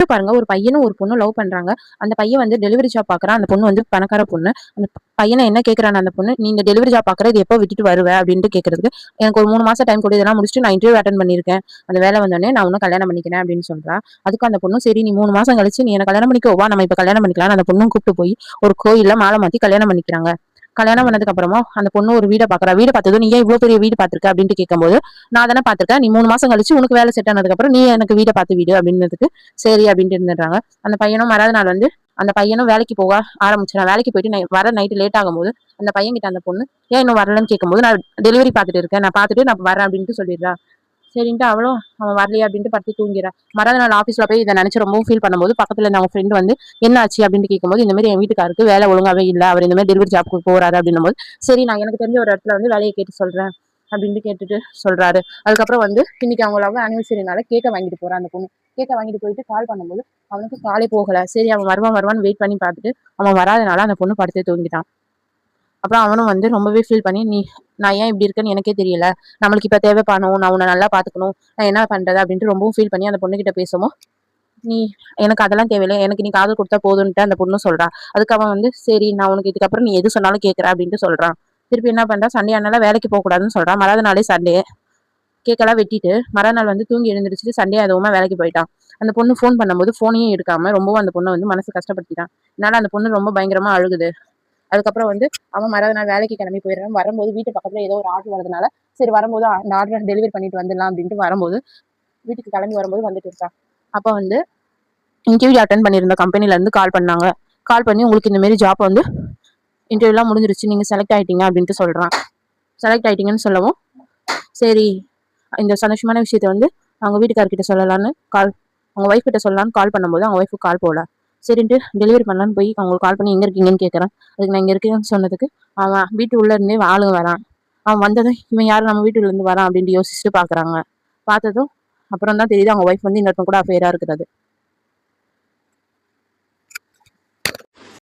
பாருங்க, ஒரு பையனும் ஒரு பொண்ணும் லவ் பண்றாங்க. அந்த பையன் வந்து டெலிவரி ஜாப் பாக்குறான். அந்த பொண்ணு வந்து பணக்கார பொண்ணு. அந்த பையன என்ன கேட்கறான்னு அந்த பொண்ணு, "நீ இந்த டெலிவரி ஜாப் பாக்குற, இது எப்போ விட்டுட்டு வருவ?" அப்படின்ட்டு கேட்கறதுக்கு, "எனக்கு ஒரு 3 மாசம் டைம் கொடு. இதெல்லாம் முடிச்சுட்டு நான் இன்டர்வியூ அட்டெண்ட் பண்ணியிருக்கேன். அந்த வேலை வந்தோனே நான் உன்ன கல்யாணம் பண்ணிக்கிறேன்" அப்படின்னு சொல்றா. அதுக்கு அந்த பொண்ணும், "சரி நீ 3 மாசம் கழிச்சு நீ என்ன கல்யாணம் பண்ணிக்கோ வா, நம்ம இப்ப கல்யாணம் பண்ணிக்கலாம்னு" அந்த பொண்ணும் கூப்பிட்டு போய் ஒரு கோயில்ல மாலை மாத்தி கல்யாணம் பண்ணிக்கிறாங்க. கல்யாணம் பண்ணதுக்கு அப்புறமா அந்த பொண்ணு ஒரு வீட பாக்குறா. வீடு பார்த்ததும், "நீ ஏன் இவ்ளோ பெரிய வீடு பார்த்திருக்க?" அப்படின்ட்டு கேட்கும்போது, "நான் தானே பார்த்திருக்கேன். நீ 3 மாசம் கழிச்சு உனக்கு வேலை செட் ஆனதுக்கு அப்புறம் நீ எனக்கு வீட பார்த்து விடு" அப்படின்னதுக்கு, சரி அப்படின்ட்டு இருந்துடுறாங்க. அந்த பையனும் மறாவது நாள் வந்து அந்த பையனும் வேலைக்கு போக ஆரம்பிச்சிடான். வேலைக்கு போயிட்டு வர நைட்டு லேட் ஆகும்போது அந்த பையன் கிட்ட அந்த பொண்ணு, "ஏன் இன்னும் வரலன்னு?" கேட்கும்போது, "நான் டெலிவரி பார்த்துட்டு இருக்கேன். நான் பார்த்துட்டு நான் வரேன்" அப்படின்ட்டு சொல்லிடுறா. சரின்ட்டு அவளும் அவன் வரலையா அப்படின்ட்டு படுத்து தூங்கிறா. மறாவது நாள் ஆஃபீஸ்ல போய் இதை நினைச்சு ரொம்பவும் ஃபீல் பண்ணும்போது பக்கத்துல இருந்த அவங்க ஃப்ரெண்ட் வந்து, "என்ன ஆச்சு?" அப்படின்ட்டு கேட்கும்போது, "இந்த மாதிரி என் வீட்டுக்காருக்கு வேலை ஒழுங்காவே இல்ல. அவர் இந்த மாதிரி டெலிவரி ஜாப்க்கு போறாரு" அப்படின்னும் போது, "சரி நான் எனக்கு தெரிஞ்ச ஒரு இடத்துல வந்து வேலையை கேட்டு சொல்றேன்" அப்படின்ட்டு கேட்டுட்டு சொல்றாரு. அதுக்கப்புறம் வந்து இன்னைக்கு அவங்க லவ் ஆனிவர்சரினால கேக்க வாங்கிட்டு போறா அந்த பொண்ணு. கேக்க வாங்கிட்டு போயிட்டு கால் பண்ணும்போது அவனுக்கு காலே போகல. சரி அவன் வருவான் வருவான்னு வெயிட் பண்ணி பார்த்துட்டு அவன் வராதனால அந்த பொண்ணு படுத்தே தூங்கிட்டான். அப்புறம் அவனும் வந்து ரொம்பவே ஃபீல் பண்ணி, நான் ஏன் இப்படி இருக்கேன்னு எனக்கே தெரியல. நம்மளுக்கு இப்ப தேவை பணம். நான் உன்ன நல்லா பார்த்துக்கணும். நான் என்ன பண்றது?" அப்படின்ட்டு ரொம்பவும் ஃபீல் பண்ணி அந்த பொண்ணுகிட்ட பேசவும், "நீ எனக்கு அதெல்லாம் தேவையில்ல. எனக்கு நீ காதல் குடுத்தா போதுன்ட்டு" அந்த பொண்ணு சொல்றா. அதுக்கு அவன் வந்து, "சரி நான் உனக்கு இதுக்கப்புறம் நீ எது சொன்னாலும் கேட்கிறேன்" அப்படின்ட்டு சொல்றான். திருப்பி என்ன பண்றா, சண்டே ஆனால வேலைக்கு போகக்கூடாதுன்னு சொல்றான். மறாவது நாளே சண்டே. கேக்கெல்லாம் வெட்டிட்டு மறுநாள் வந்து தூங்கி எழுந்திரிச்சிட்டு சண்டே அதுவுமா வேலைக்கு போயிட்டான். அந்த பொண்ணு ஃபோன் பண்ணும்போது ஃபோனையும் எடுக்காம ரொம்பவும் அந்த பொண்ண வந்து மனசு கஷ்டப்படுத்திட்டான். இதனால அந்த பொண்ணு ரொம்ப பயங்கரமா அழுகுது. அதுக்கப்புறம் வந்து அவன் மறாவது நாள் வேலைக்கு கிளம்பி போயிடுறான். வரும்போது வீட்டு பக்கத்துல ஏதோ ஒரு ஆர்டர் வரதுனால, சரி வரும்போது அந்த ஆர்டரை டெலிவரி பண்ணிட்டு வந்துடலாம் அப்படின்ட்டு வரும்போது, வீட்டுக்கு கிளம்பி வரும்போது வந்துட்டு இருக்கான். அப்ப வந்து இன்டர்வியூ அட்டெண்ட் பண்ணியிருந்த கம்பெனில இருந்து கால் பண்ணாங்க. கால் பண்ணி, "உங்களுக்கு இந்த மாரி ஜாப் வந்து இன்டர்வியூலாம் முடிஞ்சிருச்சு. நீங்க செலக்ட் ஆயிட்டீங்க" அப்படின்ட்டு சொல்றான். செலக்ட் ஆயிட்டீங்கன்னு சொல்லவும், சரி இந்த சந்தோஷமான விஷயத்த வந்து அவங்க வீட்டுக்காரர்கிட்ட சொல்லலான்னு அவங்க ஒய்ஃப் கிட்ட சொல்லலான்னு கால் பண்ணும்போது அவங்க ஒய்ஃபுக்கு கால் போகல. சரின்ட்டு டெலிவரி பண்ணலான்னு போய் அவங்களுக்கு கால் பண்ணி, "எங்க இருக்கீங்கன்னு?" கேட்கறேன். அதுக்கு நான் இங்க இருக்கேன்னு சொன்னதுக்கு, அவன் வீட்டு உள்ள இருந்தே ஆளுங்க வரான். அவன் வந்ததும், இவன் யாரு நம்ம வீட்டுல இருந்து வரான் அப்படின்ட்டு யோசிச்சுட்டு பாக்குறாங்க. பார்த்ததும் அப்புறம் தான் தெரியுது அவங்க ஒய்ஃப் வந்து இன்னொருத்தன் கூட அஃபேரா இருக்கிறது.